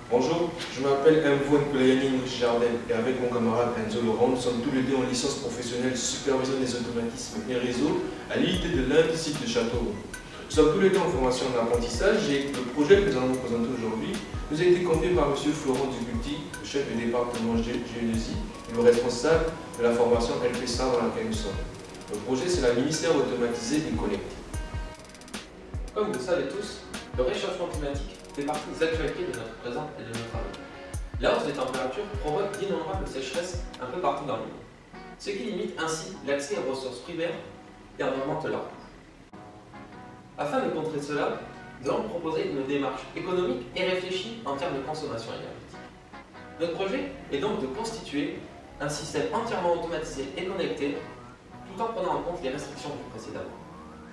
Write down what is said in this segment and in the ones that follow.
Bonjour, je m'appelle Mvo Nkolayani Jardel et avec mon camarade Enzo Laurent, nous sommes tous les deux en licence professionnelle supervision des automatismes et réseaux à l'IIT de l'Inde, site de Châteauroux. Nous sommes tous les deux en formation d'apprentissage et le projet que nous allons vous présenter aujourd'hui nous a été confié par M. Florent Dubuty, le chef du département géodésie et le responsable de la formation LPSA dans laquelle nous sommes. Le projet, c'est la ministère automatisée et connectée. Comme vous le savez tous, le réchauffement climatique fait partie des actualités de notre présent et de notre avenir. La hausse des températures provoque d'innombrables sécheresses un peu partout dans le monde, ce qui limite ainsi l'accès aux ressources primaires et en augmente leur coût. Afin de contrer cela, nous allons proposer une démarche économique et réfléchie en termes de consommation énergétique. Notre projet est donc de constituer un système entièrement automatisé et connecté, tout en prenant en compte les restrictions du précédent.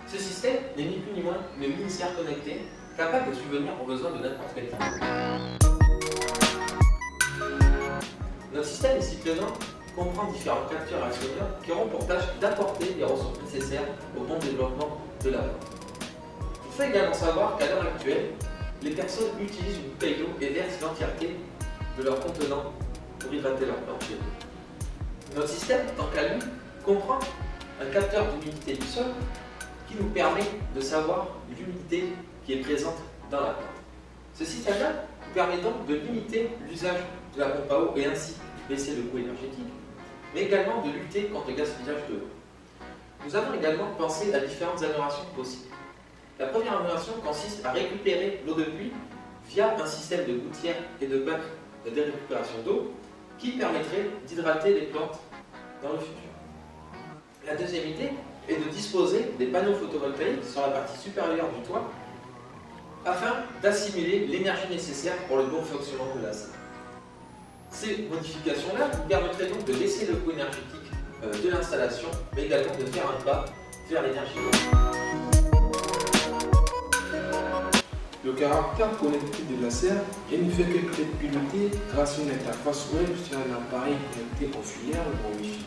Ce système n'est ni plus ni moins le ministère connecté, capable de subvenir aux besoins de n'importe quel type. Notre système ici présent comprend différents capteurs actionneurs qui auront pour tâche d'apporter les ressources nécessaires au bon développement de la plante. Il faut également savoir qu'à l'heure actuelle, les personnes utilisent une bouteille d'eau et versent l'entièreté de leur contenant pour hydrater leur plante. Notre système, tant qu'à lui, comprend un capteur d'humidité du sol qui nous permet de savoir l'humidité qui est présente dans la plante. Ce système-là permet donc de limiter l'usage de la pompe à eau et ainsi baisser le coût énergétique, mais également de lutter contre le gaspillage de l'eau. Nous avons également pensé à différentes améliorations possibles. La première amélioration consiste à récupérer l'eau de pluie via un système de gouttières et de bacs de récupération d'eau qui permettrait d'hydrater les plantes dans le futur. La deuxième idée est de disposer des panneaux photovoltaïques sur la partie supérieure du toit afin d'assimiler l'énergie nécessaire pour le bon fonctionnement de la salle. Ces modifications-là vous permettraient donc de baisser le coût énergétique de l'installation, mais également de faire un pas vers l'énergie verte. Le caractère connecté de la serre ne fait qu'être piloté grâce à une interface web sur un appareil connecté en filaire ou en Wi-Fi.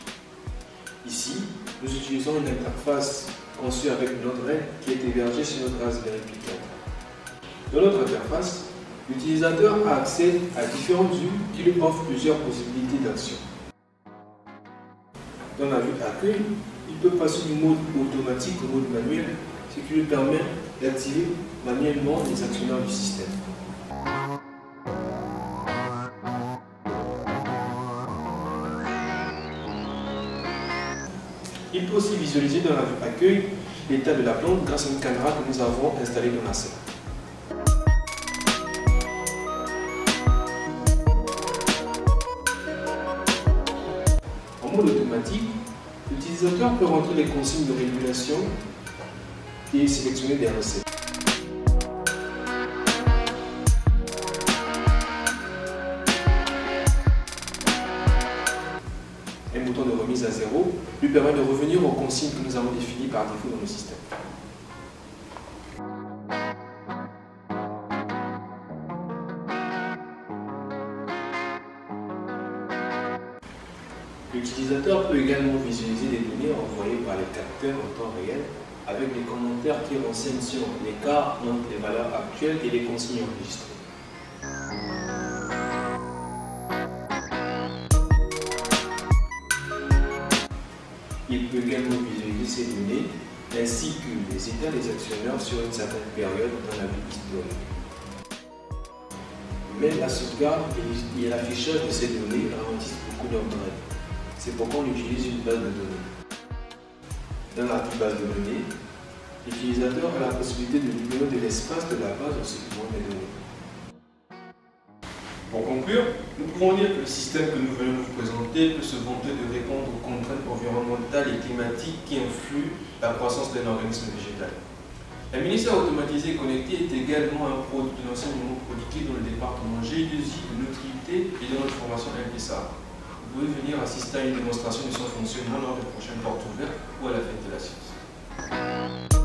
Ici, nous utilisons une interface conçue avec Node-RED qui est hébergée sur notre Raspberry Pi 4. Dans notre interface, l'utilisateur a accès à différentes vues qui lui offrent plusieurs possibilités d'action. Dans la vue accueil, il peut passer du mode automatique au mode manuel, ce qui lui permet d'activer manuellement les actionnaires du système. Il peut aussi visualiser dans la vue accueil l'état de la plante grâce à une caméra que nous avons installée dans la salle. En mode automatique, l'utilisateur peut rentrer les consignes de régulation et sélectionner des recettes. Un bouton de remise à zéro lui permet de revenir aux consignes que nous avons définies par défaut dans le système. L'utilisateur peut également visualiser les données envoyées par les capteurs en temps réel avec des commentaires qui renseignent sur l'écart entre les valeurs actuelles et les consignes enregistrées. Il peut également visualiser ces données ainsi que les états des actionnaires sur une certaine période dans la vue historique. Mais la sauvegarde et l'affichage de ces données ralentissent beaucoup d'ordre. C'est pourquoi on utilise une base de données. Dans la base de données, l'utilisateur a la possibilité de libérer de l'espace de la base en supprimant les données. Pour conclure, nous pouvons dire que le système que nous venons de vous présenter peut se vanter de répondre aux contraintes environnementales et climatiques qui influent la croissance d'un organisme végétal. La ministère automatisée et connectée est également un produit de l'enseignement produit dans le département géodésie de notre IIT et de notre formation LPSA. Vous pouvez venir assister à une démonstration de son fonctionnement lors des prochaines portes ouvertes ou à la fête de la science.